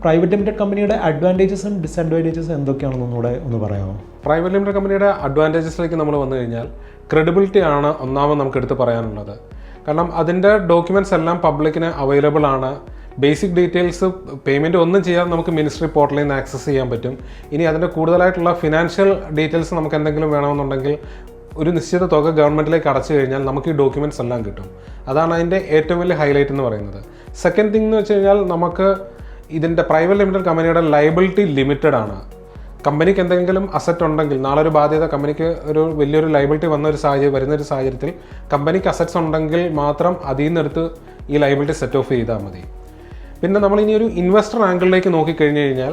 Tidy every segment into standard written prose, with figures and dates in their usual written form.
Private limited കമ്പനിയുടെ അഡ്വാൻറ്റേജസും ഡിസഡ്വാൻറ്റേജസും എന്തൊക്കെയാണെന്നൊന്നുകൂടെ ഒന്ന് പറയാമോ? പ്രൈവറ്റ് ലിമിറ്റഡ് കമ്പനിയുടെ അഡ്വാൻറ്റേജസിലേക്ക് നമ്മൾ വന്നു കഴിഞ്ഞാൽ ക്രെഡിബിലിറ്റി ആണ് ഒന്നാമത് നമുക്ക് എടുത്ത് പറയാനുള്ളത്. കാരണം അതിൻ്റെ ഡോക്യുമെൻറ്റ്സ് എല്ലാം പബ്ലിക്കിന് അവൈലബിൾ ആണ്. ബേസിക് ഡീറ്റെയിൽസ് പേയ്മെൻറ്റ് ഒന്നും ചെയ്യാതെ നമുക്ക് മിനിസ്ട്രി പോർട്ടലിൽ നിന്ന് ആക്സസ് ചെയ്യാൻ പറ്റും. ഇനി അതിൻ്റെ കൂടുതലായിട്ടുള്ള ഫിനാൻഷ്യൽ ഡീറ്റെയിൽസ് നമുക്ക് എന്തെങ്കിലും വേണമെന്നുണ്ടെങ്കിൽ ഒരു നിശ്ചിത തുക ഗവൺമെൻറ്റിലേക്ക് അടച്ചു കഴിഞ്ഞാൽ നമുക്ക് ഈ ഡോക്യുമെൻറ്റ്സ് എല്ലാം കിട്ടും. അതാണ് അതിൻ്റെ ഏറ്റവും വലിയ ഹൈലൈറ്റ് എന്ന് പറയുന്നത്. സെക്കൻഡ് തിങ് എന്ന് വെച്ച് കഴിഞ്ഞാൽ നമുക്ക് ഇതിൻ്റെ പ്രൈവറ്റ് ലിമിറ്റഡ് കമ്പനിയുടെ ലയബിലിറ്റി ലിമിറ്റഡ് ആണ്. കമ്പനിക്ക് എന്തെങ്കിലും അസറ്റ് ഉണ്ടെങ്കിൽ നാളെ ഒരു ബാധ്യത കമ്പനിക്ക് ഒരു വലിയൊരു ലയബിലിറ്റി വരുന്നൊരു സാഹചര്യത്തിൽ കമ്പനിക്ക് അസറ്റ്സ് ഉണ്ടെങ്കിൽ മാത്രം അതിൽ നിന്നെടുത്ത് ഈ ലയബിലിറ്റി സെറ്റ് ഓഫ് ചെയ്താൽ മതി. പിന്നെ നമ്മൾ ഇനി ഒരു ഇൻവെസ്റ്റർ ആംഗിളിലേക്ക് നോക്കിക്കഴിഞ്ഞ് കഴിഞ്ഞാൽ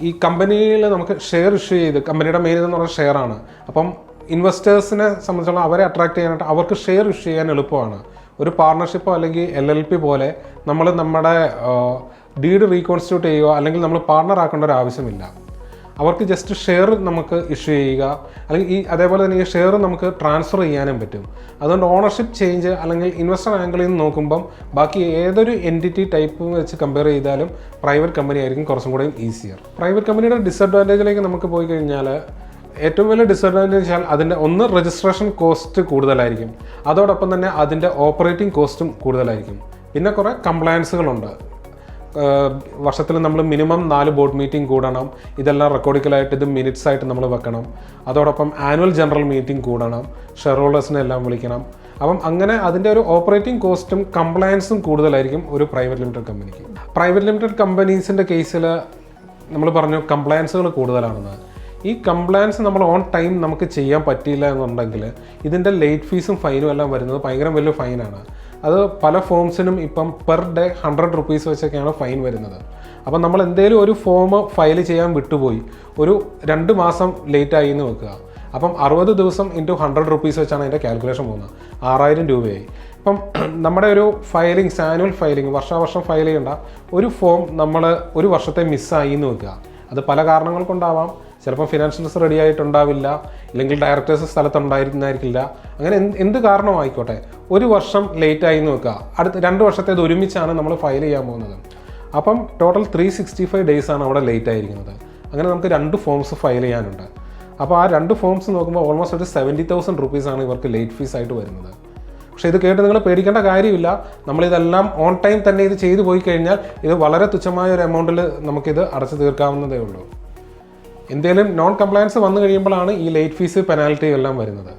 ഈ കമ്പനിയിൽ നമുക്ക് ഷെയർ ഇഷ്യൂ ചെയ്ത് കമ്പനിയുടെ മെയിൻ എന്ന് പറഞ്ഞാൽ ഷെയർ ആണ്. അപ്പം ഇൻവെസ്റ്റേഴ്സിനെ സംബന്ധിച്ചുള്ള അവരെ അട്രാക്ട് ചെയ്യാനായിട്ട് അവർക്ക് ഷെയർ ഇഷ്യൂ ചെയ്യാൻ എളുപ്പമാണ്. ഒരു പാർട്ണർഷിപ്പോ അല്ലെങ്കിൽ LLP പോലെ നമ്മൾ നമ്മുടെ ഡീഡ് റീകോൺസ്റ്റിറ്റ്യൂട്ട് ചെയ്യുക അല്ലെങ്കിൽ നമ്മൾ പാർട്ണർ ആക്കേണ്ട ഒരു ആവശ്യമില്ല. അവർക്ക് ജസ്റ്റ് ഷെയർ നമുക്ക് ഇഷ്യൂ ചെയ്യുക അല്ലെങ്കിൽ അതേപോലെ തന്നെ ഈ ഷെയർ നമുക്ക് ട്രാൻസ്ഫർ ചെയ്യാനും പറ്റും. അതുകൊണ്ട് ഓണർഷിപ്പ് ചേഞ്ച് അല്ലെങ്കിൽ ഇൻവെസ്റ്റർ ആംഗിളിൽ നിന്ന് നോക്കുമ്പം ബാക്കി ഏതൊരു എൻറ്റിറ്റി ടൈപ്പ് വെച്ച് കമ്പയർ ചെയ്താലും പ്രൈവറ്റ് കമ്പനി ആയിരിക്കും കുറച്ചും കൂടെ ഈസിയർ. പ്രൈവറ്റ് കമ്പനിയുടെ ഡിസഡ്വാൻറ്റേജിലേക്ക് നമുക്ക് പോയി കഴിഞ്ഞാൽ ഏറ്റവും വലിയ ഡിസഡ്വാൻറ്റേജ് വെച്ചാൽ അതിൻ്റെ ഒന്ന് രജിസ്ട്രേഷൻ കോസ്റ്റ് കൂടുതലായിരിക്കും. അതോടൊപ്പം തന്നെ അതിൻ്റെ ഓപ്പറേറ്റിംഗ് കോസ്റ്റും കൂടുതലായിരിക്കും. പിന്നെ കുറേ കംപ്ലയൻസുകളുണ്ട്. വർഷത്തിൽ നമ്മൾ മിനിമം 4 ബോർഡ് മീറ്റിംഗ് കൂടണം. ഇതെല്ലാം റെക്കോർഡിക്കലായിട്ട് ഇത് മിനിറ്റ്സ് ആയിട്ട് നമ്മൾ വെക്കണം. അതോടൊപ്പം ആനുവൽ ജനറൽ മീറ്റിംഗ് കൂടണം. ഷെയർ ഹോൾഡേഴ്സിനെ എല്ലാം വിളിക്കണം. അപ്പം അങ്ങനെ അതിൻ്റെ ഒരു ഓപ്പറേറ്റിംഗ് കോസ്റ്റും കംപ്ലയൻസും കൂടുതലായിരിക്കും ഒരു പ്രൈവറ്റ് ലിമിറ്റഡ് കമ്പനിക്ക്. പ്രൈവറ്റ് ലിമിറ്റഡ് കമ്പനീസിൻ്റെ കേസിൽ നമ്മൾ പറഞ്ഞു കംപ്ലയൻസുകൾ കൂടുതലാണെന്ന്. ഈ കംപ്ലയൻസ് നമ്മൾ ഓൺ ടൈം നമുക്ക് ചെയ്യാൻ പറ്റിയില്ല എന്നുണ്ടെങ്കിൽ ഇതിൻ്റെ ലേറ്റ് ഫീസും ഫൈനും എല്ലാം വരുന്നത് ഭയങ്കര വലിയ ഫൈനാണ്. അത് പല ഫോംസിനും ഇപ്പം പെർ ഡേ 100 റുപ്പീസ് വെച്ചൊക്കെയാണ് ഫൈൻ വരുന്നത്. അപ്പം നമ്മൾ എന്തെങ്കിലും ഒരു ഫോം ഫയൽ ചെയ്യാൻ വിട്ടുപോയി ഒരു 2 മാസം ലേറ്റായി എന്ന് വെക്കുക. അപ്പം 60 ദിവസം ഇൻറ്റു 100 റുപ്പീസ് വെച്ചാണ് അതിൻ്റെ കാൽക്കുലേഷൻ പോകുന്നത്. 6000 രൂപയായി. ഇപ്പം നമ്മുടെ ഒരു ഫയലിങ്സ് ആനുവൽ ഫയലിംഗ് വർഷാവർഷം ഫയൽ ചെയ്യേണ്ട ഒരു ഫോം നമ്മൾ ഒരു വർഷത്തെ മിസ്സായി എന്ന് വെക്കുക. അത് പല കാരണങ്ങൾ കൊണ്ടാവാം. ചിലപ്പോൾ ഫിനാൻഷ്യൽസ് റെഡി ആയിട്ടുണ്ടാവില്ല, ഇല്ലെങ്കിൽ ഡയറക്ടേഴ്സ് സ്ഥലത്തുണ്ടായിരുന്നായിരിക്കില്ല. അങ്ങനെ എന്ത് കാരണമായിക്കോട്ടെ ഒരു വർഷം ലേറ്റായി എന്ന് വെക്കുക. അടുത്ത 2 വർഷത്തേത് ഒരുമിച്ചാണ് നമ്മൾ ഫയൽ ചെയ്യാൻ പോകുന്നത്. അപ്പം ടോട്ടൽ 365 ഡേയ്സ് ആണ് അവിടെ ലേറ്റ് ആയിരിക്കുന്നത്. അങ്ങനെ നമുക്ക് 2 ഫോംസ് ഫയൽ ചെയ്യാനുണ്ട്. അപ്പോൾ ആ 2 ഫോംസ് നോക്കുമ്പോൾ ഓൾമോസ്റ്റ് ഒരു 70,000 റുപ്പീസാണ് ഇവർക്ക് ലേറ്റ് ഫീസ് ആയിട്ട് വരുന്നത്. പക്ഷേ ഇത് കേട്ട് നിങ്ങൾ പേടിക്കേണ്ട കാര്യമില്ല. നമ്മളിതെല്ലാം ഓൺ ടൈം തന്നെ ഇത് ചെയ്തു പോയി കഴിഞ്ഞാൽ ഇത് വളരെ തുച്ഛമായ ഒരു എമൗണ്ടിൽ നമുക്കിത് അടച്ചു തീർക്കാവുന്നതേ ഉള്ളൂ. എന്തെങ്കിലും നോൺ കംപ്ലയൻസ് വന്നു കഴിയുമ്പോഴാണ് ഈ ലേറ്റ് ഫീസ് പെനാൽറ്റി എല്ലാം വരുന്നത്.